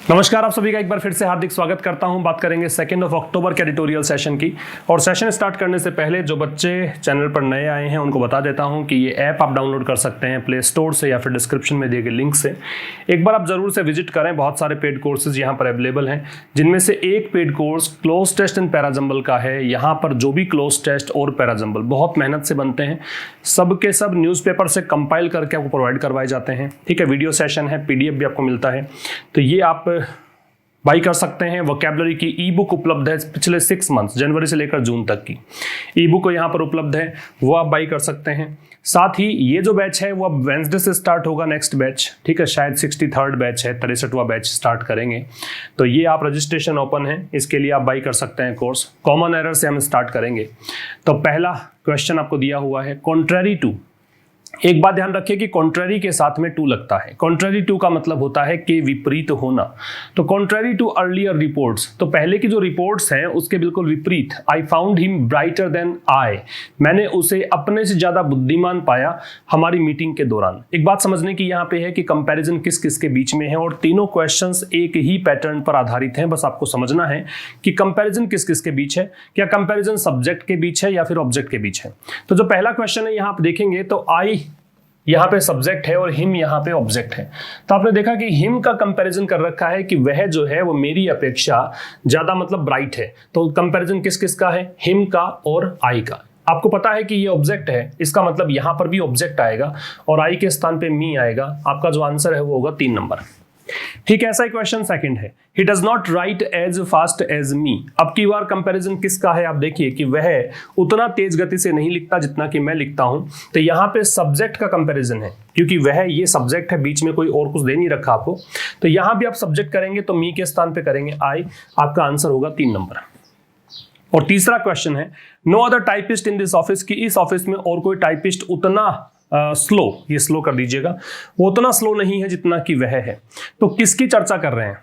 नमस्कार, आप सभी का एक बार फिर से हार्दिक स्वागत करता हूं। बात करेंगे 2 अक्टूबर के एडिटोरियल सेशन की। और सेशन स्टार्ट करने से पहले जो बच्चे चैनल पर नए आए हैं उनको बता देता हूं कि ये ऐप आप डाउनलोड कर सकते हैं प्ले स्टोर से या फिर डिस्क्रिप्शन में दिए गए लिंक से। एक बार आप जरूर से विजिट करें। बहुत सारे पेड कोर्सेज यहाँ पर अवेलेबल हैं, जिनमें से एक पेड कोर्स क्लोज टेस्ट इन पैराजंबल का है। यहाँ पर जो भी क्लोज टेस्ट और पैराजंबल बहुत मेहनत से बनते हैं, सब के सब न्यूज़पेपर से कंपाइल करके आपको प्रोवाइड करवाए जाते हैं। ठीक है, वीडियो सेशन है, PDF भी आपको मिलता है। तो ये आप बाई कर सकते हैं। वोकैबुलरी की ई बुक उपलब्ध है पिछले 6 मंथ्स, जनवरी से लेकर जून तक की ई बुक यहाँ पर उपलब्ध है, वो आप बाई कर सकते हैं। साथ ही ये जो बैच है वो अब वेंसडे से स्टार्ट होगा, नेक्स्ट बैच। ठीक है, शायद 63rd बैच है, 63वां बैच स्टार्ट करेंगे। तो ये आप रजिस्ट्रेशन ओपन है, इसके लिए आप बाई कर सकते हैं कोर्स। कॉमन एरर से हम स्टार्ट करेंगे। तो पहला क्वेश्चन आपको दिया हुआ है, कॉन्ट्ररी टू। एक बात ध्यान रखिए कि कॉन्ट्ररी के साथ में टू लगता है। कॉन्ट्ररी टू का मतलब होता है कि विपरीत होना। तो कॉन्ट्ररी टू अर्लियर रिपोर्ट्स, तो पहले की जो रिपोर्ट्स हैं उसके बिल्कुल विपरीत। I found him brighter than I, मैंने उसे अपने से ज्यादा बुद्धिमान पाया हमारी मीटिंग के दौरान। एक बात समझने की यहाँ पे है कि कंपैरिजन किस किस के बीच में है, और तीनों क्वेश्चंस एक ही पैटर्न पर आधारित हैं। बस आपको समझना है कि कंपैरिजन किस किस के बीच है। क्या कंपैरिजन सब्जेक्ट के बीच है या फिर ऑब्जेक्ट के बीच है। तो जो पहला क्वेश्चन है यहाँ आप देखेंगे तो आई यहाँ पे सब्जेक्ट है और हिम यहाँ पे ऑब्जेक्ट है। तो आपने देखा कि हिम का कंपैरिजन कर रखा है कि वह जो है वो मेरी अपेक्षा ज्यादा मतलब ब्राइट है। तो कंपैरिजन किस किस का है, हिम का और आई का। आपको पता है कि ये ऑब्जेक्ट है, इसका मतलब यहाँ पर भी ऑब्जेक्ट आएगा और आई के स्थान पे मी आएगा। आपका जो आंसर है वो होगा 3 नंबर। ठीक है, ऐसा ही क्वेश्चन सेकंड है, he does not write as fast as me. अब की बार कंपैरिजन किसका है, आप देखिए कि वह उतना तेज गति से नहीं लिखता जितना कि मैं लिखता हूं। तो यहां पे सब्जेक्ट का कंपैरिजन है, क्योंकि वह ये सब्जेक्ट है, बीच में कोई और कुछ दे नहीं रखा आपको। तो यहां भी आप सब्जेक्ट करेंगे तो मी के स्थान पे करेंगे आई। आपका आंसर होगा 3 नंबर। और तीसरा क्वेश्चन है, no other typist in this office, की इस ऑफिस में और कोई टाइपिस्ट उतना स्लो, ये स्लो कर दीजिएगा, वो उतना स्लो नहीं है जितना कि वह है। तो किसकी चर्चा कर रहे हैं,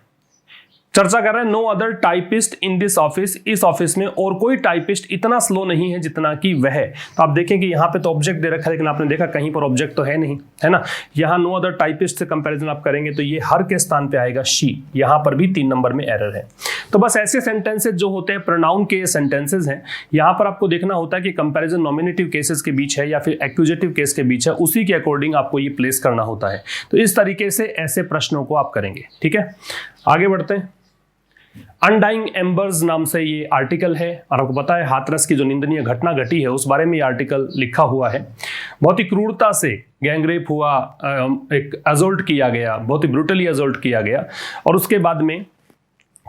चर्चा कर रहे हैं no other typist in this office, इस ऑफिस में और कोई टाइपिस्ट इतना स्लो नहीं है जितना कि वह है। तो आप देखें कि यहाँ पे तो ऑब्जेक्ट दे रखा है, लेकिन आपने देखा कहीं पर ऑब्जेक्ट तो है नहीं, है ना। यहाँ नो अदर टाइपिस्ट से कंपैरिजन आप करेंगे तो ये हर के स्थान पे आएगा शी। यहाँ पर भी 3 नंबर में एरर है। तो बस ऐसे सेंटेंसेज जो होते हैं प्रोनाउन के सेंटेंसेज हैं, यहाँ पर आपको देखना होता है कि कंपैरिजन नॉमिनेटिव केसेस के बीच है या फिर एक्यूजेटिव केस के बीच है, उसी के अकॉर्डिंग आपको ये प्लेस करना होता है। तो इस तरीके से ऐसे प्रश्नों को आप करेंगे। ठीक है, आगे बढ़ते हैं। अनडाइंग एम्बर्स नाम से ये आर्टिकल है, और आपको पता है हाथरस की जो निंदनीय घटना घटी है उस बारे में ये आर्टिकल लिखा हुआ है। बहुत ही क्रूरता से गैंगरेप हुआ, एक असॉल्ट किया गया, बहुत ही ब्रूटली असॉल्ट किया गया, और उसके बाद में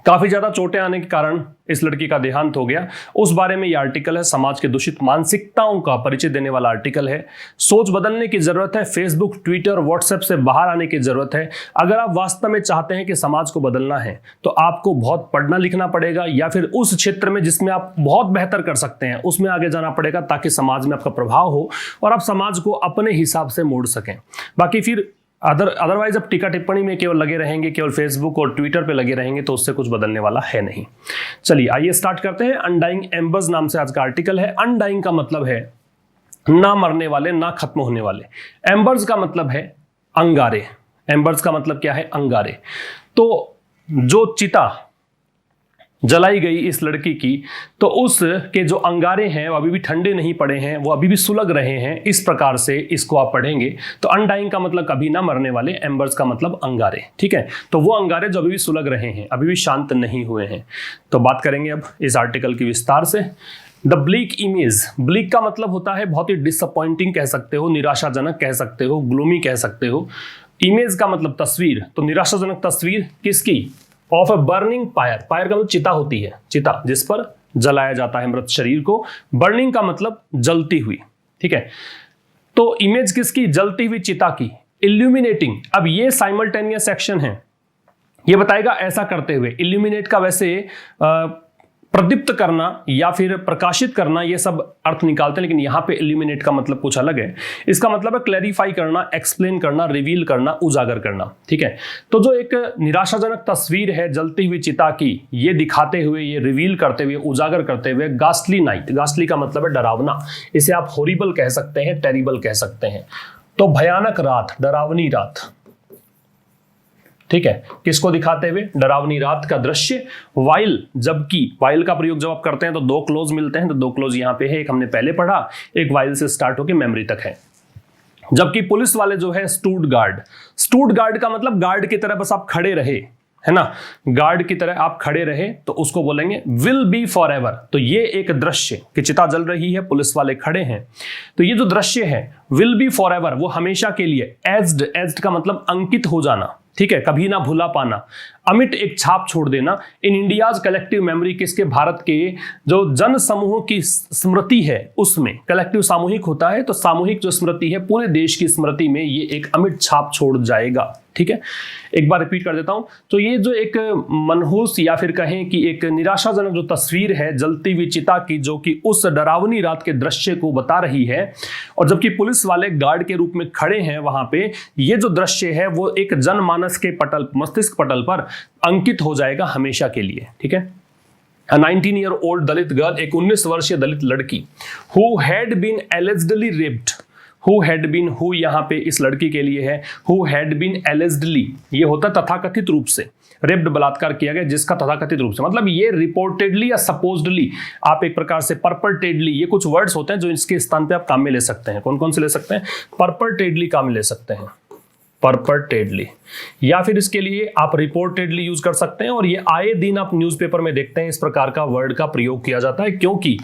काफी ज्यादा चोटें आने के कारण इस लड़की का देहांत हो गया। उस बारे में यह आर्टिकल है, समाज के दूषित मानसिकताओं का परिचय देने वाला आर्टिकल है। सोच बदलने की जरूरत है, फेसबुक, ट्विटर, व्हाट्सएप से बाहर आने की जरूरत है। अगर आप वास्तव में चाहते हैं कि समाज को बदलना है तो आपको बहुत पढ़ना लिखना पड़ेगा, या फिर उस क्षेत्र में जिसमें आप बहुत बेहतर कर सकते हैं उसमें आगे जाना पड़ेगा, ताकि समाज में आपका प्रभाव हो और आप समाज को अपने हिसाब से मोड़ सकें। बाकी फिर अदरवाइज आप टीका टिप्पणी में केवल लगे रहेंगे, केवल फेसबुक और ट्विटर पे लगे रहेंगे, तो उससे कुछ बदलने वाला है नहीं। चलिए आइए स्टार्ट करते हैं। अनडाइंग एम्बर्स नाम से आज का आर्टिकल है। अनडाइंग का मतलब है ना मरने वाले, ना खत्म होने वाले। एम्बर्स का मतलब है अंगारे। एम्बर्स का मतलब क्या है, अंगारे। तो जो चिता जलाई गई इस लड़की की, तो उसके जो अंगारे हैं वो अभी भी ठंडे नहीं पड़े हैं, वो अभी भी सुलग रहे हैं। इस प्रकार से इसको आप पढ़ेंगे। तो अनडाइंग का मतलब कभी ना मरने वाले, एम्बर्स का मतलब अंगारे। ठीक है, तो वो अंगारे जो अभी भी सुलग रहे हैं, अभी भी शांत नहीं हुए हैं। तो बात करेंगे अब इस आर्टिकल की विस्तार से। द ब्लीक इमेज, ब्लीक का मतलब होता है बहुत ही डिसअपॉइंटिंग कह सकते हो, निराशाजनक कह सकते हो, ग्लूमी कह सकते हो। इमेज का मतलब तस्वीर, तो निराशाजनक तस्वीर किसकी, of a burning fire. Fire का मतलब चिता होती है, चिता जिस पर जलाया जाता है मृत शरीर को। बर्निंग का मतलब जलती हुई। ठीक है, तो इमेज किसकी, जलती हुई चिता की। इल्यूमिनेटिंग, अब ये साइमल्टेनियस एक्शन है, ये बताएगा ऐसा करते हुए। इल्यूमिनेट का वैसे प्रदीप्त करना या फिर प्रकाशित करना, ये सब अर्थ निकालते हैं, लेकिन यहां पे इल्यूमिनेट का मतलब कुछ अलग है। इसका मतलब है क्लैरिफाई करना, एक्सप्लेन करना, रिवील करना, उजागर करना। ठीक है, तो जो एक निराशाजनक तस्वीर है जलती हुई चिता की, ये दिखाते हुए, ये रिवील करते हुए, उजागर करते हुए, गास्टली नाइट, गास्टली का मतलब है डरावना, इसे आप हॉरिबल कह सकते हैं, टेरिबल कह सकते हैं। तो भयानक रात, डरावनी रात। ठीक है, किसको दिखाते हुए? डरावनी रात का दृश्य। वाइल, जबकि, वाइल का प्रयोग जब आप करते हैं तो दो क्लोज मिलते हैं, तो दो क्लोज यहां पे है, एक हमने पहले पढ़ा, एक वाइल से स्टार्ट होकर मेमोरी तक है। जबकि पुलिस वाले जो है स्टूड गार्ड, स्टूड गार्ड का मतलब गार्ड की तरह बस आप खड़े रहे, है ना, गार्ड की तरह आप खड़े रहे, तो उसको बोलेंगे विल बी फॉर एवर। तो ये एक दृश्य कि चिता जल रही है, पुलिस वाले खड़े हैं, तो ये जो दृश्य है विल बी फॉर एवर, वो हमेशा के लिए। एज्ड, एज्ड का मतलब अंकित हो जाना, ठीक है, कभी ना भूला पाना। अमिट, एक छाप छोड़ देना। इन इंडियाज कलेक्टिव मेमोरी, किसके? भारत के जो जन समूहों की स्मृति है उसमें, कलेक्टिव सामूहिक होता है, तो सामूहिक जो स्मृति है पूरे देश की स्मृति में ये एक अमिट छाप छोड़ जाएगा। ठीक है, एक बार रिपीट कर देता हूं। तो ये जो एक मनहूस या फिर कहें कि एक निराशाजनक जो तस्वीर है जलती हुई चिता की, जो कि उस डरावनी रात के दृश्य को बता रही है, और जबकि पुलिस वाले गार्ड के रूप में खड़े हैं वहां पे, ये जो दृश्य है वो एक जनमानस के पटल, मस्तिष्क पटल पर अंकित हो जाएगा हमेशा के लिए। ठीक है, A 19-year-old दलित गर्ल, एक 19 वर्षीय दलित लड़की, who had been allegedly raped, who had been, who यहाँ पे इस लड़की के लिए है, who had been allegedly, ये होता तथाकथित रूप से, रेप्ड, बलात्कार किया गया जिसका तथाकथित रूप से, मतलब ये रिपोर्टेडली या सपोज्डली, आप एक प्रकार से परपर्टेडली, ये कुछ वर्ड्स होते हैं जो इसके स्थान पे आप काम में ले सकते हैं। कौन कौन से ले सकते हैं? परपर्टेडली काम में ले सकते हैं, परपर्टेडली, या फिर इसके लिए आप रिपोर्टेडली यूज कर सकते हैं। और ये आए दिन आप न्यूज़पेपर में देखते हैं इस प्रकार का वर्ड का प्रयोग किया जाता है, क्योंकि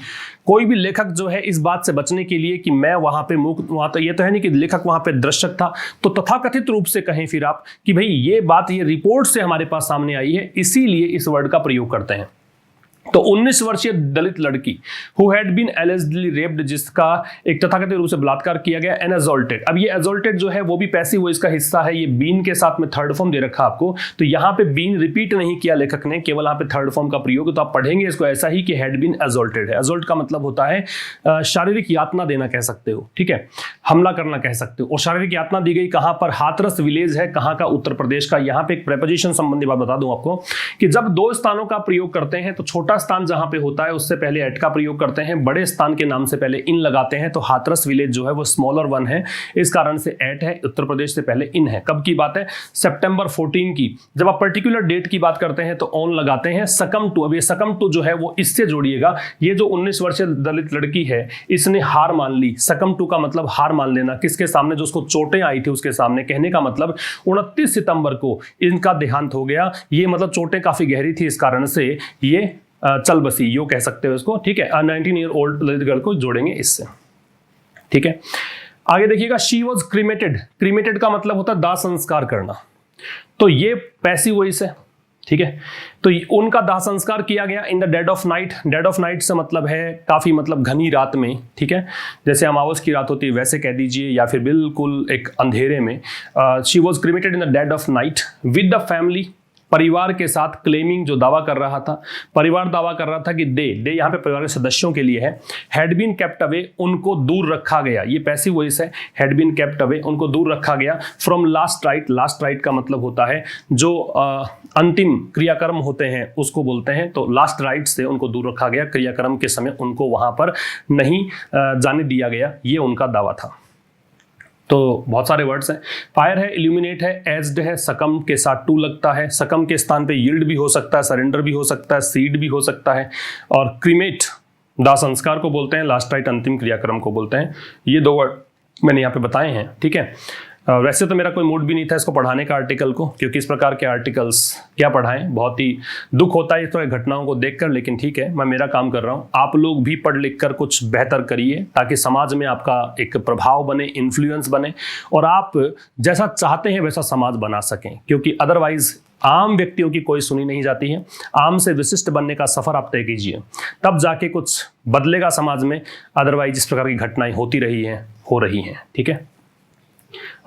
कोई भी लेखक जो है इस बात से बचने के लिए कि मैं वहां पे वहां तो ये तो है नहीं कि लेखक वहां पे दर्शक था, तो तथाकथित रूप से कहें फिर आप कि भाई ये बात, ये रिपोर्ट से हमारे पास सामने आई है, इसीलिए इस वर्ड का प्रयोग करते हैं। तो 19 वर्षीय दलित लड़की who had been allegedly raped, जिसका एक तथाकथित रूप से बलात्कार किया गया, एंड assaulted। अब ये assaulted जो है वो भी पैसिव वॉइस का हिस्सा है, ये बीन के साथ में थर्ड फॉर्म दे रखा आपको, तो यहाँ पे बीन रिपीट नहीं किया लेखक ने, केवल यहाँ पे थर्ड फॉर्म का प्रयोग, तो आप पढ़ेंगे इसको ऐसा ही कि had been assaulted है। assault का मतलब होता है शारीरिक यातना देना कह सकते हो, ठीक है, हमला करना कह सकते हो। और शारीरिक यातना दी गई कहाँ पर? हाथरस विलेज है, कहाँ का? उत्तर प्रदेश का। यहाँ पे एक प्रेपोजिशन संबंधी बात बता दूं आपको कि जब दो स्थानों का प्रयोग करते हैं तो छोटा स्थान जहां पे होता है उससे पहले एट का प्रयोग करते हैं, बड़े स्थान के नाम से पहले इन लगाते हैं। तो हाथरस विलेज जो है वो स्मॉलर वन है, इस कारण से एट है, उत्तर प्रदेश से पहले इन है। कब की बात है? सितंबर 14 की। जब आप पर्टिकुलर डेट की बात करते हैं तो ऑन लगाते हैं। सकम टू, अब ये सकम टू जो है वो इससे जोड़िएगा, ये जो 19 वर्षीय दलित लड़की है इसने हार मान ली। सकम टू का मतलब हार मान लेना, किसके सामने? जो उसको चोटें आई थी उसके सामने। कहने का मतलब 29 सितंबर को इनका देहांत हो गया। ये मतलब चोटें काफी गहरी थी, इस कारण से ये चल बसी, यो कह सकते हो इसको, ठीक है। 19-year-old दलित गर्ल को जोड़ेंगे इससे, ठीक है। आगे देखिएगा, शी वॉज क्रीमेटेड। क्रीमेटेड का मतलब होता है दाह संस्कार करना, तो ये पैसिव वॉइस है, ठीक है। तो उनका दाह संस्कार किया गया in the dead of night. Dead of night से मतलब है काफी, मतलब घनी रात में, ठीक है, जैसे अमावस की रात होती है वैसे कह दीजिए, या फिर बिल्कुल एक अंधेरे में। She was cremated in the dead of night with the family, परिवार के साथ। क्लेमिंग, जो दावा कर रहा था, परिवार दावा कर रहा था कि दे यहाँ पे परिवार के सदस्यों के लिए है। हैड बीन केप्ट अवे, उनको दूर रखा गया, ये पैसिव वॉइस है। हैड बीन केप्ट अवे, उनको दूर रखा गया। From last right, last right का मतलब होता है जो अंतिम क्रियाक्रम होते हैं उसको बोलते हैं, तो लास्ट राइट से उनको दूर रखा गया, क्रियाक्रम के समय उनको वहां पर नहीं जाने दिया गया, ये उनका दावा था। तो बहुत सारे वर्ड्स हैं। फायर है, इल्यूमिनेट है, एज्ड है, सकम के साथ टू लगता है। सकम के स्थान पे यील्ड भी हो सकता है, सरेंडर भी हो सकता है, सीड भी हो सकता है। और क्रीमेट दाह संस्कार को बोलते हैं, लास्ट राइट अंतिम क्रियाक्रम को बोलते हैं। ये दो वर्ड मैंने यहाँ पे बताए हैं, ठीक है। वैसे तो मेरा कोई मूड भी नहीं था इसको पढ़ाने का आर्टिकल को, क्योंकि इस प्रकार के आर्टिकल्स क्या पढ़ाएं, बहुत ही दुख होता है इस तरह घटनाओं को देखकर, लेकिन ठीक है, मैं मेरा काम कर रहा हूं। आप लोग भी पढ़ लिख कर कुछ बेहतर करिए, ताकि समाज में आपका एक प्रभाव बने, इन्फ्लुएंस बने, और आप जैसा चाहते हैं वैसा समाज बना सकें, क्योंकि अदरवाइज आम व्यक्तियों की कोई सुनी नहीं जाती है। आम से विशिष्ट बनने का सफर आप तय कीजिए, तब जाके कुछ बदलेगा समाज में। अदरवाइज इस प्रकार की घटनाएं होती रही हैं, हो रही हैं, ठीक है।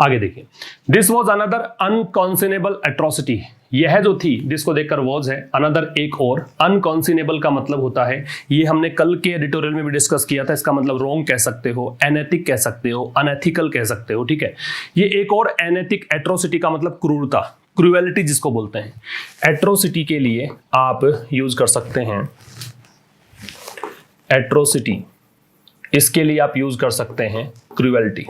आगे देखिए, दिस वॉज अनदर अनकॉन्सेनेबल एट्रोसिटी। यह जो थी जिसको देखकर वॉज है, अनदर एक और, अनकॉन्सिनेबल का मतलब होता है, ये हमने कल के एडिटोरियल में भी डिस्कस किया था, इसका मतलब रॉन्ग कह सकते हो, अनैतिक कह सकते हो, अनएथिकल कह सकते हो, ठीक है। ये एक और अनैतिक, एट्रोसिटी का मतलब क्रूरता, क्रूएलिटी जिसको बोलते हैं। एट्रोसिटी के लिए आप यूज कर सकते हैं एट्रोसिटी, इसके लिए आप यूज कर सकते हैं क्रूएलिटी,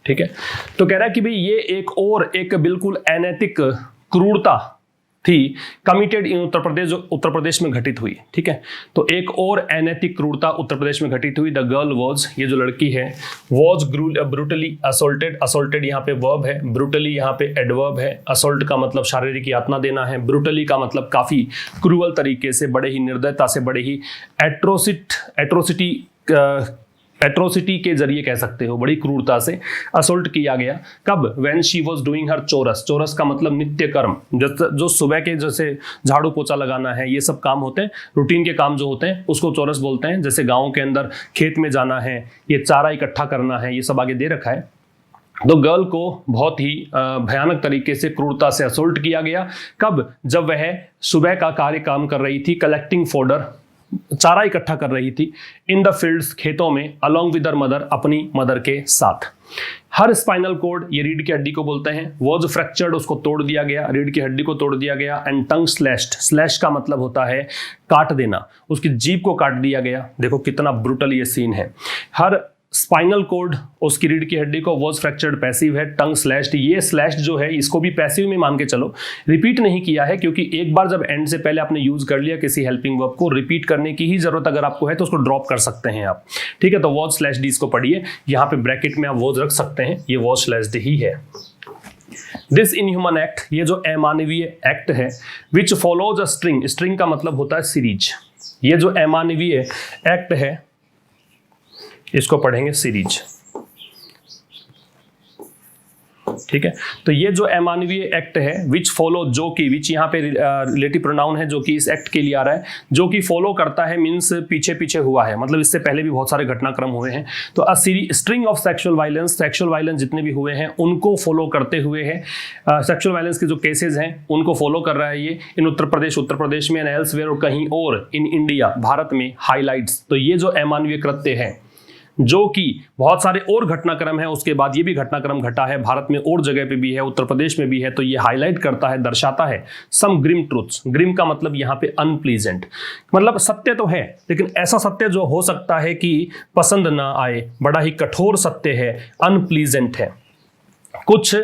ठीक है। तो कह रहा है कि भाई ये एक और एक बिल्कुल अनैतिक क्रूरता थी, कमिटेड इन उत्तर प्रदेश, जो उत्तर प्रदेश में घटित हुई, ठीक है। तो एक और अनैतिक क्रूरता उत्तर प्रदेश में घटित हुई। द गर्ल वॉज, ये जो लड़की है, वॉज ब्रूटली असोल्टेड, असोल्टेड यहाँ पे वर्ब है, ब्रूटली यहाँ पे एडवर्ब है। असोल्ट का मतलब शारीरिक यातना देना है, ब्रूटली का मतलब काफी क्रूअल तरीके से, बड़े ही निर्दयता से, बड़े ही एट्रोसिटी के जरिए कह सकते हो, बड़ी क्रूरता से असोल्ट किया गया। कब? When she was doing her chores, chores का मतलब नित्य कर्म, जो सुबह के जैसे झाड़ू पोछा लगाना है, ये सब काम होते हैं, रूटीन के काम जो होते हैं उसको चोरस बोलते हैं। जैसे गाँव के अंदर खेत में जाना है, ये चारा इकट्ठा करना है, ये सब आगे दे रखा है। तो गर्ल को बहुत ही भयानक तरीके से क्रूरता से असोल्ट किया गया। कब? जब वह सुबह का कार्य काम कर रही थी, कलेक्टिंग फोडर, चारा इकट्ठा कर रही थी, इन द फील्ड्स, खेतों में, अलोंग विद हर मदर, अपनी मदर के साथ। हर स्पाइनल कोड, ये रीढ़ की हड्डी को बोलते हैं, वॉज फ्रैक्चर्ड, उसको तोड़ दिया गया, रीढ़ की हड्डी को तोड़ दिया गया। एंड टंग स्लैश्ड, स्लैश का मतलब होता है काट देना, उसकी जीभ को काट दिया गया। देखो कितना ब्रूटल ये सीन है। हर स्पाइनल कोड, उसकी रीढ़ की हड्डी को, वॉज फ्रैक्चर्ड पैसिव है, टंग स्लैश्ड, ये स्लैश्ड जो है इसको भी पैसिव में मान के चलो, रिपीट नहीं किया है, क्योंकि एक बार जब एंड से पहले आपने यूज कर लिया किसी हेल्पिंग वर्ब को, रिपीट करने की ही जरूरत अगर आपको है तो उसको ड्रॉप कर सकते हैं आप, ठीक है। तो वॉज स्लैश्ड इसको पढ़िए, यहाँ पे ब्रैकेट में आप वॉज रख सकते हैं, ये वॉज स्लैश्ड ही है। दिस इनह्यूमन एक्ट, ये जो अमानवीय एक्ट है, विच फॉलोज अ स्ट्रिंग, स्ट्रिंग का मतलब होता है सीरीज, ये जो अमानवीय एक्ट है इसको पढ़ेंगे सीरीज, ठीक है। तो ये जो अमानवीय एक्ट है, विच फॉलो, जो कि, विच यहाँ पे रिलेटिव प्रोनाउन है, जो कि इस एक्ट के लिए आ रहा है, जो कि फॉलो करता है मीन्स पीछे पीछे हुआ है, मतलब इससे पहले भी बहुत सारे घटनाक्रम हुए हैं। तो a string of sexual violence जितने भी हुए हैं उनको फॉलो करते हुए है, सेक्सुअल वायलेंस के जो केसेज हैं उनको फॉलो कर रहा है ये, इन उत्तर प्रदेश में, एल्सवेयर और कहीं और, इन इंडिया, भारत में, हाईलाइट्स। तो ये जो अमानवीय कृत्य है, जो कि बहुत सारे और घटनाक्रम है, उसके बाद ये भी घटनाक्रम घटा है, भारत में और जगह पे भी है, उत्तर प्रदेश में भी है, तो ये हाईलाइट करता है, दर्शाता है सम ग्रिम ट्रूथ्स। ग्रिम का मतलब यहाँ पे अनप्लीजेंट, मतलब सत्य तो है लेकिन ऐसा सत्य जो हो सकता है कि पसंद ना आए, बड़ा ही कठोर सत्य है, अनप्लीजेंट है। कुछ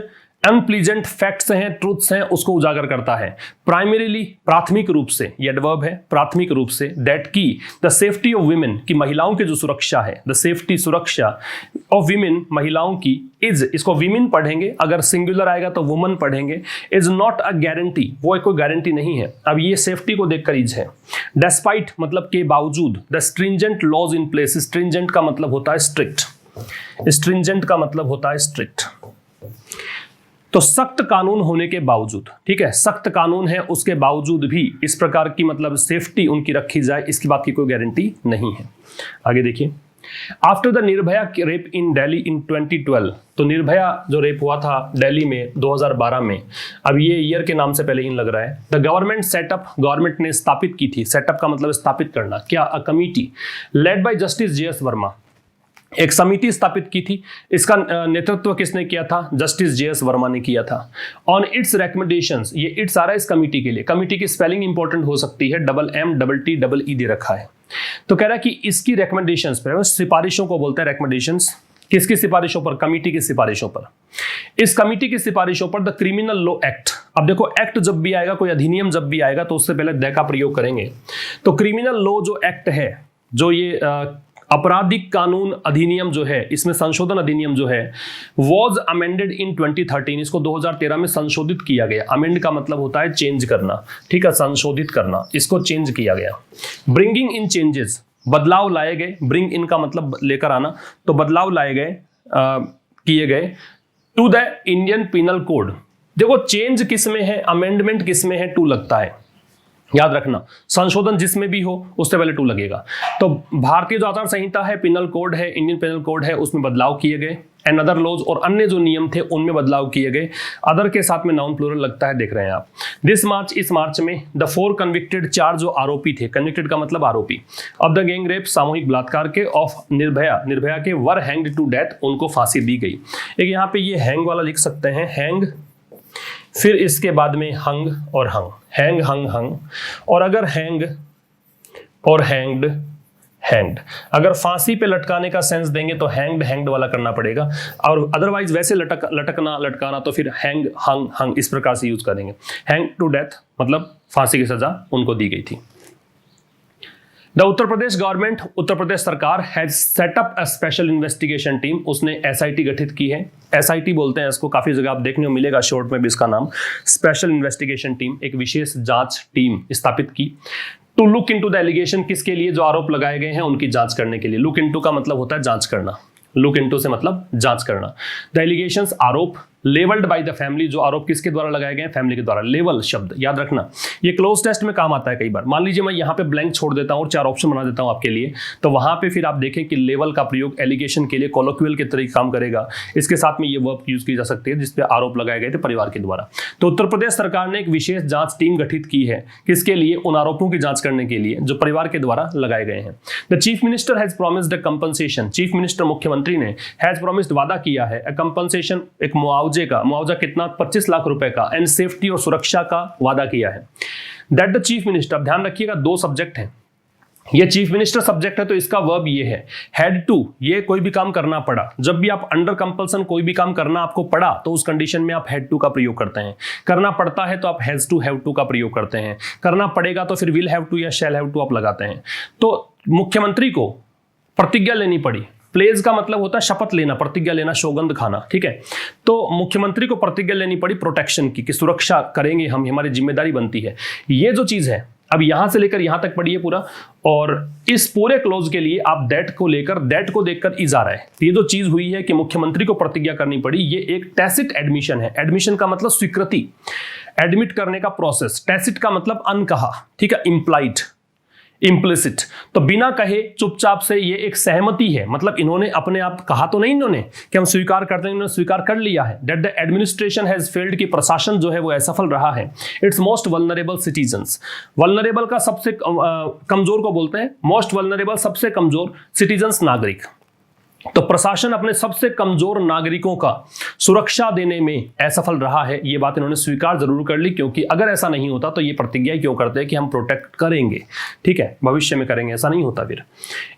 अनप्लीजेंट फैक्ट्स हैं, ट्रूथ्स हैं, उसको उजागर करता है। प्राइमरीली, प्राथमिक रूप से, ये एडवर्ब है, प्राथमिक रूप से, दैट की द सेफ्टी ऑफ वीमेन, की महिलाओं की जो सुरक्षा है, द सेफ्टी, सुरक्षा ऑफ वीमेन, महिलाओं की, इज, इसको वीमेन पढ़ेंगे, अगर सिंगुलर आएगा तो वुमन पढ़ेंगे, इज नॉट अ गारंटी, वो कोई गारंटी नहीं है। अब ये सेफ्टी को देखकर इज है। डेस्पाइट मतलब के बावजूद, the stringent laws in place, stringent का मतलब होता है स्ट्रिक्ट, स्ट्रिंजेंट का मतलब होता है स्ट्रिक्ट, तो सख्त कानून होने के बावजूद, ठीक है, सख्त कानून है उसके बावजूद भी इस प्रकार की मतलब सेफ्टी उनकी रखी जाए, इसकी बात की कोई गारंटी नहीं है। आगे देखिए, after the Nirbhaya rape in Delhi in 2012, तो निर्भया जो रेप हुआ था दिल्ली में 2012 में, अब ये ईयर के नाम से पहले इन लग रहा है। द गवर्नमेंट सेटअप, गवर्नमेंट ने स्थापित की थी, सेटअप का मतलब स्थापित करना, क्या, a committee led by justice JS Verma, एक समिति स्थापित की थी, इसका नेतृत्व किसने किया था? जस्टिस जेएस वर्मा ने किया था। ऑन इट्स रिकमेंडेशंस, ये इट्स आ रहा है इस कमिटी के लिए, कमिटी की स्पेलिंग इंपॉर्टेंट हो सकती है, MMTTE दे रखा है। तो कह रहा है कि इसकी रिकमेंडेशंस पर, सिफारिशों को बोलते हैं रिकमेंडेशंस, किसकी सिफारिशों पर? कमिटी की सिफारिशों पर। इस कमिटी की सिफारिशों पर द क्रिमिनल लॉ एक्ट, अब देखो एक्ट जब भी आएगा, कोई अधिनियम जब भी आएगा तो उससे पहले द का प्रयोग करेंगे। तो क्रिमिनल लॉ जो एक्ट है, जो ये आपराधिक कानून अधिनियम जो है, इसमें संशोधन अधिनियम जो है, वॉज अमेंडेड इन 2013, इसको 2013 में संशोधित किया गया। अमेंड का मतलब होता है चेंज करना, ठीक है, संशोधित करना, इसको चेंज किया गया। ब्रिंगिंग इन चेंजेस, बदलाव लाए गए, ब्रिंग इन का मतलब लेकर आना, तो बदलाव लाए गए, किए गए, to the Indian penal code. देखो चेंज किस में है, अमेंडमेंट किस में है, टू लगता है, याद रखना, संशोधन जिसमें भी हो उससे पहले टू लगेगा। तो भारतीय जो आचार संहिता है, पिनल कोड है, इंडियन पिनल कोड है, उसमें बदलाव किए गए, एंड अदर लॉज, और अन्य जो नियम थे उनमें बदलाव किए गए। अदर के साथ में नाउन प्लूरल लगता है, देख रहे हैं आप। दिस मार्च, इस मार्च में द 4 कन्विक्टेड, 4 जो आरोपी थे, कन्विक्टेड का मतलब आरोपी, ऑफ द गैंग रेप, सामूहिक बलात्कार के, ऑफ निर्भया, निर्भया के, वर हैंग्ड टू डेथ, उनको फांसी दी गई। एक यहाँ पे ये हैंग वाला लिख सकते हैं, हैंग, फिर इसके बाद में हंग और हंग, हैंग हंग हंग। और अगर हैंग और हैंग्ड, हैंग्ड, अगर फांसी पे लटकाने का सेंस देंगे तो हैंग्ड हैंग्ड वाला करना पड़ेगा, और अदरवाइज वैसे लटकना लटकाना तो फिर हैंग हंग हंग इस प्रकार से यूज करेंगे। हैंग टू डेथ मतलब फांसी की सजा उनको दी गई थी। द उत्तर प्रदेश गवर्नमेंट, उत्तर प्रदेश सरकार has set up a special investigation team, उसने एसआईटी गठित की है। एसआईटी बोलते हैं इसको, काफी जगह आप देखने को मिलेगा शॉर्ट में भी इसका नाम, स्पेशल इन्वेस्टिगेशन टीम, एक विशेष जांच टीम स्थापित की। To look into the allegation, किसके लिए, जो आरोप लगाए गए हैं उनकी जांच करने के लिए। लुक इनटू का मतलब होता है जांच करना, लुक इनटू से मतलब जांच करना। द एलिगेशंस, आरोप, लेवल्ड बाय द फैमिली, जो आरोप किसके द्वारा लगाए गए हैं, फैमिली के द्वारा। लेवल शब्द याद रखना, ये क्लोज टेस्ट में काम आता है कई बार। मान लीजिए मैं यहाँ पे ब्लैंक छोड़ देता हूँ और 4 ऑप्शन बना देता हूँ आपके लिए, तो वहां पे फिर आप देखें कि लेवल का प्रयोग एलिगेशन के लिए कोलोक्वियल के तरीके काम करेगा। इसके साथ में ये वर्ब यूज की जा सकती है जिसपे आरोप लगाए गए थे परिवार के द्वारा। तो उत्तर प्रदेश सरकार ने एक विशेष जांच टीम गठित की है, किसके लिए, उन आरोपों की जांच करने के लिए जो परिवार के द्वारा लगाए गए हैं। The chief minister has promised a compensation, chief minister मुख्यमंत्री ने हैज प्रॉमिस्ड वादा किया है, अ कंपनसेशन एक मुआवजे का, मुआवजा कितना, 25 लाख रुपए का, एंड सेफ्टी और सुरक्षा का वादा किया है। दैट द चीफ मिनिस्टर, ध्यान रखिएगा 2 सब्जेक्ट हैं, ये चीफ मिनिस्टर सब्जेक्ट है तो इसका वर्ब ये है हैड टू, ये कोई भी काम करना पड़ा। जब भी आप अंडर कंपल्सन कोई भी काम करना आपको पड़ा तो उस कंडीशन में आप हैड टू का प्रयोग करते हैं। करना पड़ता है तो आप हैज टू, हैव टू का प्रयोग करते हैं। करना पड़ेगा तो फिर विल हैव टू या शैल हैव टू आप लगाते हैं। तो मुख्यमंत्री को प्रतिज्ञा लेनी पड़ी। प्लेज का मतलब होता है शपथ लेना, प्रतिज्ञा लेना, सौगंध खाना, ठीक है। तो मुख्यमंत्री को प्रतिज्ञा लेनी पड़ी प्रोटेक्शन की, कि सुरक्षा करेंगे हम, हमारी जिम्मेदारी बनती है। ये जो चीज है अब यहां से लेकर यहां तक पढ़िए पूरा, और इस पूरे क्लोज के लिए आप दैट को लेकर, दैट को देखकर इज आ रहा है। ये जो चीज हुई है कि मुख्यमंत्री को प्रतिज्ञा करनी पड़ी, ये एक टैसिट एडमिशन है। एडमिशन का मतलब स्वीकृति, एडमिट करने का प्रोसेस। टैसिट का मतलब अनकहा, ठीक है, इम्प्लाइड, इम्प्लिसिट, तो बिना कहे चुपचाप से ये एक सहमति है। मतलब इन्होंने अपने आप कहा तो नहीं इन्होंने कि हम स्वीकार करते हैं, इन्होंने स्वीकार कर लिया है। That the administration has failed, की प्रशासन जो है वो असफल रहा है। It's most vulnerable citizens, vulnerable का सबसे कमजोर को बोलते हैं, मोस्ट वल्नरेबल सबसे कमजोर, सिटीजन्स नागरिक। तो प्रशासन अपने सबसे कमजोर नागरिकों का सुरक्षा देने में असफल रहा है। ये बात इन्होंने स्वीकार जरूर कर ली, क्योंकि अगर ऐसा नहीं होता तो ये प्रतिज्ञा क्यों करते हैं कि हम प्रोटेक्ट करेंगे, ठीक है, भविष्य में करेंगे, ऐसा नहीं होता फिर।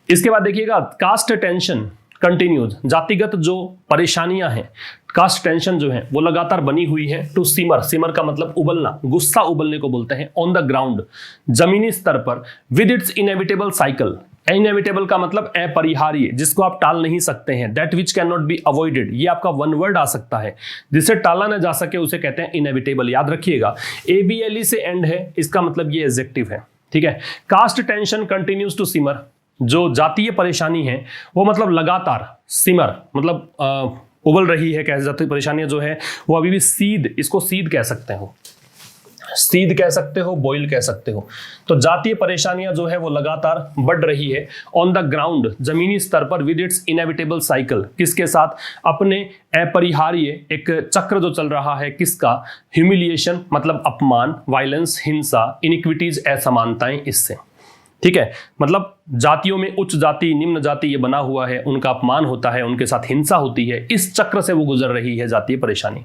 इसके बाद देखिएगा कास्ट टेंशन कंटिन्यूज, जातिगत जो परेशानियां हैं, कास्ट टेंशन जो है वो लगातार बनी हुई है। टू सिमर, सिमर का मतलब उबलना, गुस्सा उबलने को बोलते हैं। ऑन द ग्राउंड, जमीनी स्तर पर। With its inevitable cycle, inevitable का मतलब अपरिहार्य, जिसको आप टाल नहीं सकते हैं। That which can not be avoided, ये आपका वन वर्ड आ सकता है, जिसे टाला ना जा सके उसे कहते हैं इनएविटेबल, याद रखिएगा। ABLE से एंड है, इसका मतलब ये एडजेक्टिव है, ठीक है। कास्ट टेंशन कंटिन्यूज टू सिमर, जो जातीय परेशानी है वो मतलब लगातार, सिमर मतलब उबल रही है, कह जाती परेशानियां जो है वो अभी भी सीद, इसको सीद कह सकते हो, सीध कह सकते हो, बॉइल कह सकते हो। तो जातीय परेशानियां जो है वो लगातार बढ़ रही है। ऑन द ग्राउंड, जमीनी स्तर पर। विद इट्स इनएविटेबल साइकिल, किसके साथ, अपने अपरिहार्य एक चक्र जो चल रहा है, किसका, ह्यूमिलिएशन मतलब अपमान, वायलेंस हिंसा, इनिक्विटीज असमानताएं, इससे, ठीक है। मतलब जातियों में उच्च जाति निम्न जाति ये बना हुआ है, उनका अपमान होता है, उनके साथ हिंसा होती है, इस चक्र से वो गुजर रही है जातीय परेशानी।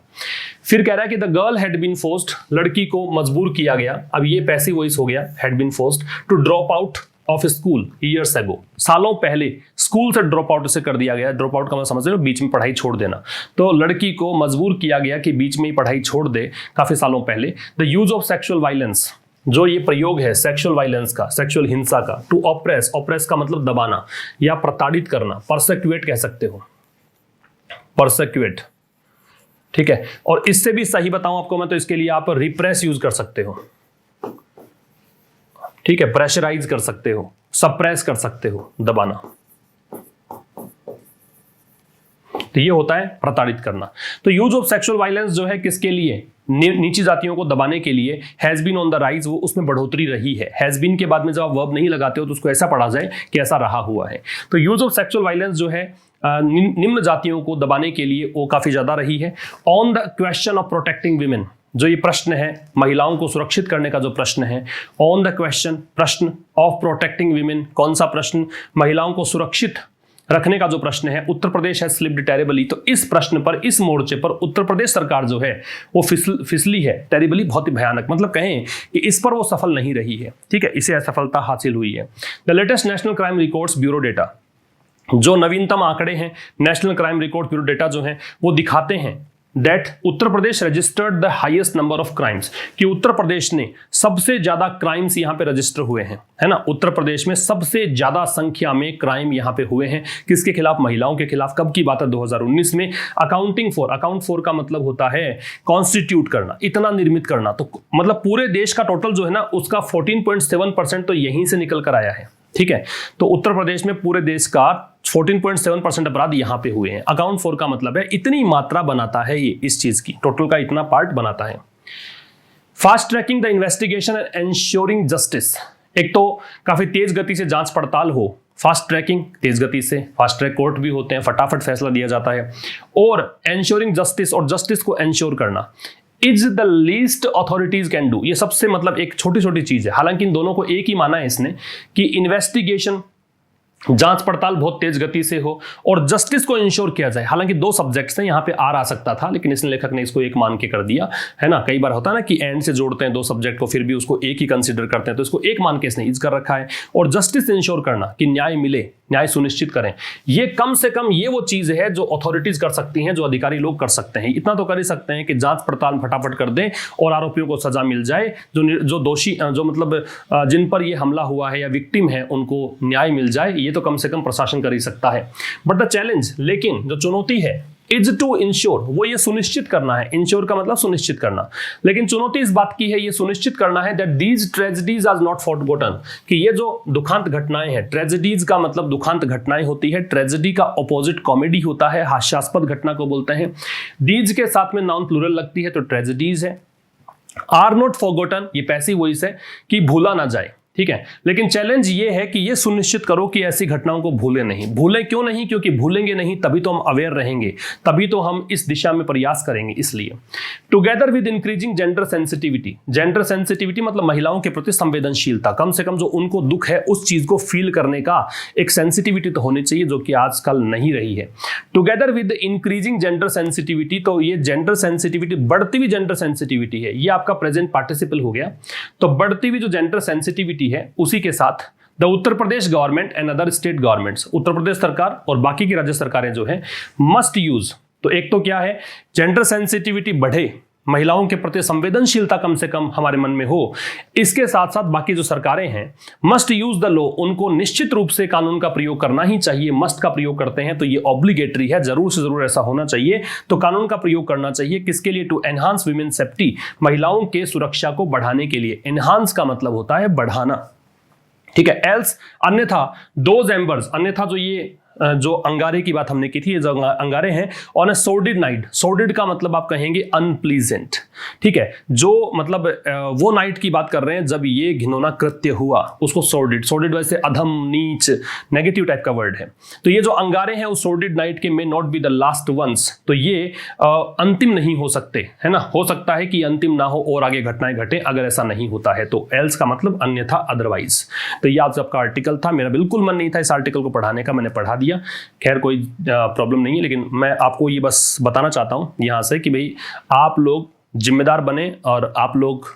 फिर कह रहा है कि the girl had been forced, लड़की को मजबूर किया गया। अब ये पैसिव वॉइस हो गया, had been forced to drop out of school years ago, सालों पहले स्कूल से ड्रॉप आउट से कर दिया गया। ड्रॉप आउट का मैं समझ रहे हो बीच में पढ़ाई छोड़ देना, तो लड़की को मजबूर किया गया कि बीच में ही पढ़ाई छोड़ दे काफी सालों पहले। The use of sexual violence, जो ये प्रयोग है सेक्सुअल वायलेंस का, सेक्सुअल हिंसा का। टू ऑप्रेस, ऑप्रेस का मतलब दबाना या प्रताड़ित करना, परसेक्यूट कह सकते हो, परसेक्यूट, ठीक है। और इससे भी सही बताऊं आपको मैं तो इसके लिए आप रिप्रेस यूज कर सकते हो, ठीक है, प्रेशराइज कर सकते हो, सप्रेस कर सकते हो, दबाना। तो ये होता है प्रताड़ित करना। तो यूज ऑफ सेक्सुअल वायलेंस जो है किसके लिए, नीची जातियों को दबाने के लिए। Has been on the rise, वो उसमें बढ़ोतरी रही है। हैज बीन के बाद में जब आप वर्ब नहीं लगाते हो तो उसको ऐसा पढ़ा जाए कि ऐसा रहा हुआ है। तो यूज ऑफ सेक्सुअल वायलेंस जो है निम्न जातियों को दबाने के लिए वो काफी ज्यादा रही है। On the question of protecting women, जो ये प्रश्न है महिलाओं को सुरक्षित करने का जो प्रश्न है, ऑन द क्वेश्चन प्रश्न ऑफ प्रोटेक्टिंग वीमेन, कौन सा प्रश्न, महिलाओं को सुरक्षित रखने का जो प्रश्न है, उत्तर प्रदेश है स्लिप्ड टेरिबली। तो इस प्रश्न पर, इस मोर्चे पर उत्तर प्रदेश सरकार जो है वो फिसली है, टेरिबली बहुत ही भयानक, मतलब कहें कि इस पर वो सफल नहीं रही है। ठीक है, इसे असफलता हासिल हुई है। The latest national crime records bureau data, जो नवीनतम आंकड़े हैं national crime record bureau data जो है वो दिखाते हैं that Uttar Pradesh registered the highest number of crimes, कि उत्तर प्रदेश ने सबसे ज्यादा क्राइम्स यहां पे रजिस्टर हुए हैं, है ना। उत्तर प्रदेश में सबसे ज्यादा संख्या में क्राइम यहां पे हुए हैं। किसके खिलाफ? महिलाओं के खिलाफ। कब की बात है? 2019 में। अकाउंट फॉर का मतलब होता है कॉन्स्टिट्यूट करना, इतना निर्मित करना। तो मतलब पूरे देश का टोटल जो है ना उसका 14.7% तो यहीं से निकल कर आया है। ठीक है, तो उत्तर प्रदेश में पूरे देश का 14.7% अपराध यहां पे हुए हैं। अकाउंट फॉर का मतलब है इतनी मात्रा बनाता है ये, इस चीज की टोटल का इतना पार्ट बनाता है। Fast tracking the investigation and ensuring justice, एक तो काफी तेज गति से जांच पड़ताल हो, फास्ट ट्रैकिंग तेज गति से, फास्ट ट्रैक कोर्ट भी होते हैं, फटाफट फैसला दिया जाता है, और एंश्योरिंग जस्टिस, और जस्टिस को एंश्योर करना, is the least authorities can do. ये सबसे मतलब एक छोटी छोटी चीज है, हालांकि इन दोनों को एक ही माना है इसने कि इन्वेस्टिगेशन जांच पड़ताल बहुत तेज गति से हो और जस्टिस को इंश्योर किया जाए। हालांकि दो सब्जेक्ट्स हैं, यहाँ पे आर आ सकता था, लेकिन इसने लेखक ने इसको एक मान के कर दिया, है ना। कई बार होता है ना कि एंड से जोड़ते हैं दो सब्जेक्ट को, फिर भी उसको एक ही कंसीडर करते हैं, तो इसको एक मान के इसने इज कर रखा है। और जस्टिस इंश्योर करना कि न्याय मिले, न्याय सुनिश्चित करें, ये कम से कम ये वो चीज है जो अथॉरिटीज कर सकती हैं, जो अधिकारी लोग कर सकते हैं। इतना तो कर ही सकते हैं कि जांच पड़ताल फटाफट कर दें और आरोपियों को सजा मिल जाए, जो दोषी, जो मतलब जिन पर ये हमला हुआ है या विक्टिम है उनको न्याय मिल जाए, ये तो कम से कम प्रशासन कर ही सकता है। बट द चैलेंज, लेकिन जो चुनौती है, इज टू इंश्योर, वो ये सुनिश्चित करना है। इंश्योर का मतलब सुनिश्चित करना, लेकिन चुनौती इस बात की है, ये सुनिश्चित करना है that these tragedies are not forgotten, कि ये जो दुखांत घटनाएं हैं, ट्रेजेडीज का मतलब दुखांत घटनाएं होती है, ट्रेजेडी का ऑपोजिट कॉमेडी होता है, हास्यास्पद घटना को बोलते हैं। दीज के साथ में नाउन प्लूरल लगती है तो ट्रेजेडीज है। आर नॉट फॉरगॉटन, ये पैसिव वॉइस है कि भूला ना जाए। ठीक है, लेकिन चैलेंज ये है कि ये सुनिश्चित करो कि ऐसी घटनाओं को भूलें नहीं। भूलें क्यों नहीं? क्योंकि भूलेंगे नहीं तभी तो हम अवेयर रहेंगे, तभी तो हम इस दिशा में प्रयास करेंगे। इसलिए together with increasing gender sensitivity, gender sensitivity मतलब महिलाओं के प्रति संवेदनशीलता, कम से कम जो उनको दुख है उस चीज को फील करने का एक सेंसिटिविटी तो होनी चाहिए, जो कि आजकल नहीं रही है। Together with increasing gender sensitivity, तो ये जेंडर सेंसिटिविटी, बढ़ती हुई जेंडर सेंसिटिविटी है, ये आपका प्रेजेंट पार्टिसिपल हो गया। तो बढ़ती हुई जो जेंडर सेंसिटिविटी है उसी के साथ the Uttar Pradesh government and other state governments, Uttar Pradesh सरकार और बाकी की राज्य सरकारें जो है मस्ट यूज, तो एक तो क्या है, जेंडर सेंसिटिविटी बढ़े, महिलाओं के प्रति संवेदनशीलता कम से कम हमारे मन में हो। इसके साथ साथ बाकी जो सरकारें हैं मस्ट यूज द लॉ, उनको निश्चित रूप से कानून का प्रयोग करना ही चाहिए। मस्ट का प्रयोग करते हैं तो ये ऑब्लिगेटरी है, जरूर से जरूर ऐसा होना चाहिए। तो कानून का प्रयोग करना चाहिए, किसके लिए? टू एनहांस वीमेन सेफ्टी, महिलाओं के सुरक्षा को बढ़ाने के लिए। एनहांस का मतलब होता है बढ़ाना, ठीक है। एल्स, अन्यथा, दोज एम्बर्स, अन्यथा जो ये जो अंगारे की बात हमने की थी, ये जो अंगारे हैं, ऑन अ सोर्डिड नाइट, सोर्डिड का मतलब आप कहेंगे अनप्लीजेंट, ठीक है। जो मतलब वो नाइट की बात कर रहे हैं जब ये घिनौना कृत्य हुआ, उसको सोर्डिड, सोर्डिड वैसे अधम, नीच, नेगेटिव टाइप का वर्ड है। तो ये जो अंगारे हैं उस सोर्डिड नाइट के may not be the last ones, तो ये अंतिम नहीं हो सकते, है ना। हो सकता है कि अंतिम ना हो और आगे घटनाएं घटे, अगर ऐसा नहीं होता है तो। एल्स का मतलब अन्यथा, अदरवाइज। तो ये आज आपका आर्टिकल था, मेरा बिल्कुल मन नहीं था इस आर्टिकल को पढ़ाने का, मैंने पढ़ा दिया। खैर कोई प्रॉब्लम नहीं है, लेकिन मैं आपको ये बस बताना चाहता हूं यहां से कि भाई आप लोग जिम्मेदार बने और आप लोग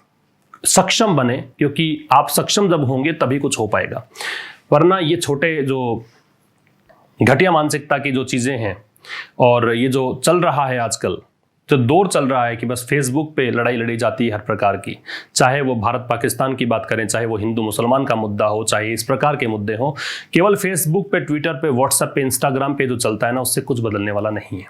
सक्षम बने, क्योंकि आप सक्षम जब होंगे तभी कुछ हो पाएगा। वरना ये छोटे जो घटिया मानसिकता की जो चीजें हैं और ये जो चल रहा है आजकल, जो दौर चल रहा है कि बस फेसबुक पे लड़ाई लड़ी जाती है हर प्रकार की, चाहे वो भारत पाकिस्तान की बात करें, चाहे वो हिंदू मुसलमान का मुद्दा हो, चाहे इस प्रकार के मुद्दे हो, केवल फेसबुक पे, ट्विटर पे, व्हाट्सएप पे, इंस्टाग्राम पे जो चलता है ना, उससे कुछ बदलने वाला नहीं है।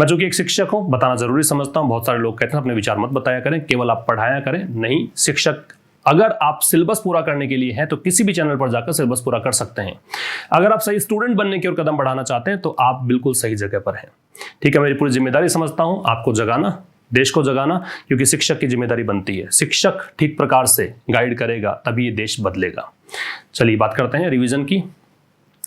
मैं जो कि एक शिक्षक हूं, बताना जरूरी समझता हूं। बहुत सारे लोग कहते हैं अपने विचार मत बताया करें, केवल आप पढ़ाया करें। नहीं, शिक्षक अगर आप सिलेबस पूरा करने के लिए हैं तो किसी भी चैनल पर जाकर सिलेबस पूरा कर सकते हैं। अगर आप सही स्टूडेंट बनने की ओर कदम बढ़ाना चाहते हैं तो आप बिल्कुल सही जगह पर हैं, ठीक है। मेरी पूरी जिम्मेदारी समझता हूं आपको जगाना, देश को जगाना, क्योंकि शिक्षक की जिम्मेदारी बनती है। शिक्षक ठीक प्रकार से गाइड करेगा तभी ये देश बदलेगा। चलिए बात करते हैं रिवीजन की।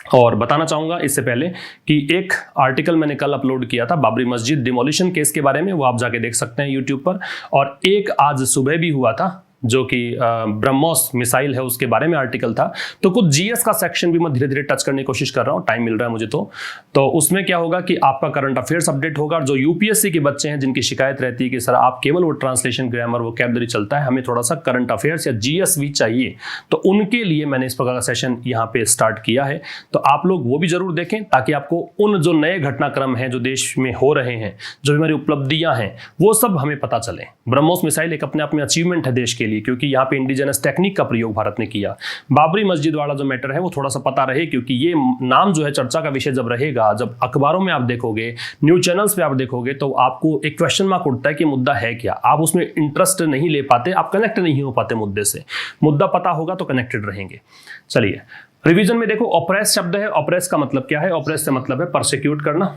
और बताना चाहूँगा इससे पहले कि एक आर्टिकल मैंने कल अपलोड किया था बाबरी मस्जिद डिमोलिशन केस के बारे में, वो आप जाके देख सकते हैं यूट्यूब पर। और एक आज सुबह भी हुआ था जो कि ब्रह्मोस मिसाइल है उसके बारे में आर्टिकल था। तो कुछ जीएस का सेक्शन भी मैं धीरे धीरे टच करने की कोशिश कर रहा हूँ, टाइम मिल रहा है मुझे। तो उसमें क्या होगा कि आपका करंट अफेयर्स अपडेट होगा। जो यूपीएससी के बच्चे हैं जिनकी शिकायत रहती है कि सर आप केवल वो ट्रांसलेशन, ग्रामर, वोकैबुलरी चलता है, हमें थोड़ा सा करंट अफेयर्स या जीएस भी चाहिए, तो उनके लिए मैंने इस प्रकार का सेशन यहाँ पे स्टार्ट किया है। तो आप लोग वो भी जरूर देखें ताकि आपको उन जो नए घटनाक्रम हैं जो देश में हो रहे हैं, जो हमारी उपलब्धियां हैं, वो सब हमें पता चले। ब्रह्मोस मिसाइल एक अपने आप में अचीवमेंट है देश के लिए, क्योंकि यहाँ पे इंडिजिनस टेक्निक का प्रयोग भारत ने किया। बाबरी मस्जिद वाला जो मैटर है वो थोड़ा सा पता रहे, क्योंकि ये नाम जो है चर्चा का विषय जब रहेगा, जब अखबारों में आप देखोगे, न्यूज चैनल्स पे आप देखोगे, तो आपको एक क्वेश्चन मार्क उठता है कि मुद्दा है क्या। आप उसमें इंटरेस्ट नहीं ले पाते, आप कनेक्ट नहीं हो पाते मुद्दे से। मुद्दा पता होगा तो कनेक्टेड रहेंगे। चलिए रिवीजन में देखो, ऑप्रेस शब्द है। ऑप्रेस का मतलब क्या है? ऑप्रेस से मतलब है परसिक्यूट करना,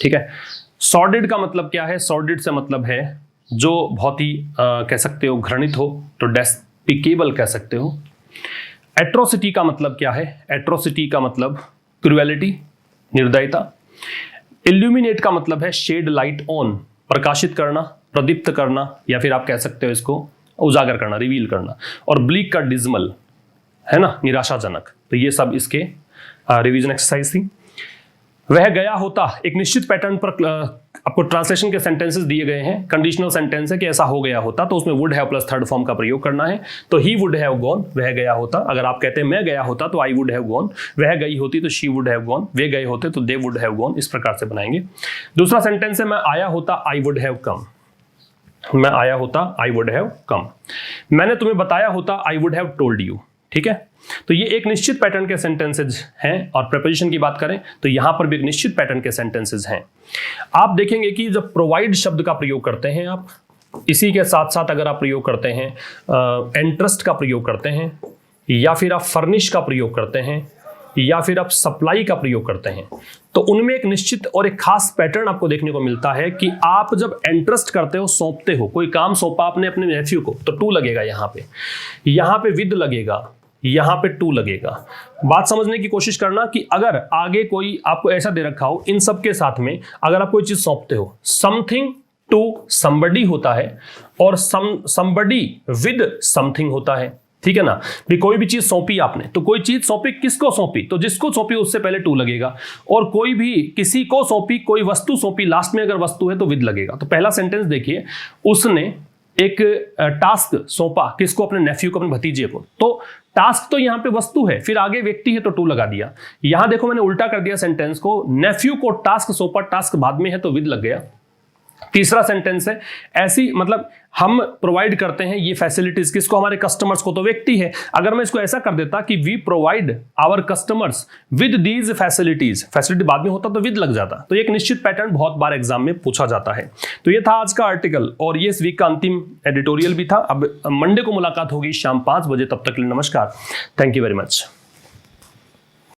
ठीक है। सॉर्डिड का मतलब क्या है? सॉर्डिड से मतलब है जो बहुत ही कह सकते हो घृणित हो, तो डेस्पिकेबल कह सकते हो। एट्रोसिटी का मतलब क्या है? एट्रोसिटी का मतलब क्रुएलिटी, निर्दयता। इल्यूमिनेट का मतलब है शेड लाइट ऑन, प्रकाशित करना, प्रदीप्त करना, या फिर आप कह सकते हो इसको उजागर करना, रिवील करना। और ब्लीक का डिज्मल है ना, निराशाजनक। तो ये सब इसके रिवीजन एक्सरसाइज थी। वह गया होता, एक निश्चित पैटर्न पर आपको ट्रांसलेशन के सेंटेंसेस दिए गए हैं। कंडीशनल सेंटेंस है कि ऐसा हो गया होता, तो उसमें would have plus third form का प्रयोग करना है। तो ही वुड हैव गॉन, वह गया होता। अगर आप कहते हैं मैं गया होता तो आई वुड हैव गॉन, वह गई होती तो शी वुड हैव गॉन, वे गए होते तो दे वुड हैव गॉन। इस प्रकार से बनाएंगे। दूसरा सेंटेंस है मैं आया होता, आई वुड हैव कम। मैं आया होता, आई वुड हैव कम। मैंने तुम्हें बताया होता, I would have told you, ठीक है। तो ये एक निश्चित पैटर्न के सेंटेंसेज हैं। और प्रीपोजिशन की बात करें तो यहां पर भी एक निश्चित पैटर्न के सेंटेंसेज हैं। आप देखेंगे कि जब प्रोवाइड शब्द का प्रयोग करते हैं आप, इसी के साथ साथ अगर आप प्रयोग करते हैं इंटरेस्ट का प्रयोग करते हैं, या फिर आप फर्निश का प्रयोग करते हैं, या फिर आप सप्लाई का प्रयोग करते हैं, तो उनमें एक निश्चित और एक खास पैटर्न आपको देखने को मिलता है कि आप जब इंटरेस्ट करते हो, सौंपते हो, कोई काम सौंपा आपने अपने नेफ्यू को, तो टू लगेगा यहाँ पे विद लगेगा, यहां पे टू लगेगा। बात समझने की कोशिश करना कि अगर आगे कोई आपको ऐसा दे रखा हो, इन सब के साथ में अगर आप कोई चीज सौंपते हो, समथिंग टू समबडी होता है और समबडी विद समथिंग होता है, ठीक है ना। भी कोई भी चीज सौंपी आपने, तो कोई चीज सौंपी, किसको सौंपी? तो जिसको सौंपी उससे पहले टू लगेगा। और कोई भी किसी को सौंपी, कोई वस्तु सौंपी, लास्ट में अगर वस्तु है तो विद लगेगा। तो पहला सेंटेंस देखिए, उसने एक टास्क सौंपा, किसको? अपने नेफ्यू को, अपने भतीजे को। तो टास्क तो यहां पे वस्तु है, फिर आगे व्यक्ति है तो टू लगा दिया। यहां देखो मैंने उल्टा कर दिया सेंटेंस को, नेफ्यू को टास्क सौंपा, टास्क बाद में है तो विद लग गया। तीसरा सेंटेंस है ऐसी, मतलब हम प्रोवाइड करते हैं ये फैसिलिटीज, किसको? हमारे कस्टमर्स को, तो व्यक्ति है। अगर मैं इसको ऐसा कर देता कि we provide our customers with these facilities, facility बाद में होता तो विद लग जाता। तो एक निश्चित पैटर्न बहुत बार एग्जाम में पूछा जाता है। तो ये था आज का आर्टिकल और ये इस वीक का अंतिम एडिटोरियल भी था। अब मंडे को मुलाकात होगी शाम 5 बजे, तब तक के लिए नमस्कार, थैंक यू वेरी मच।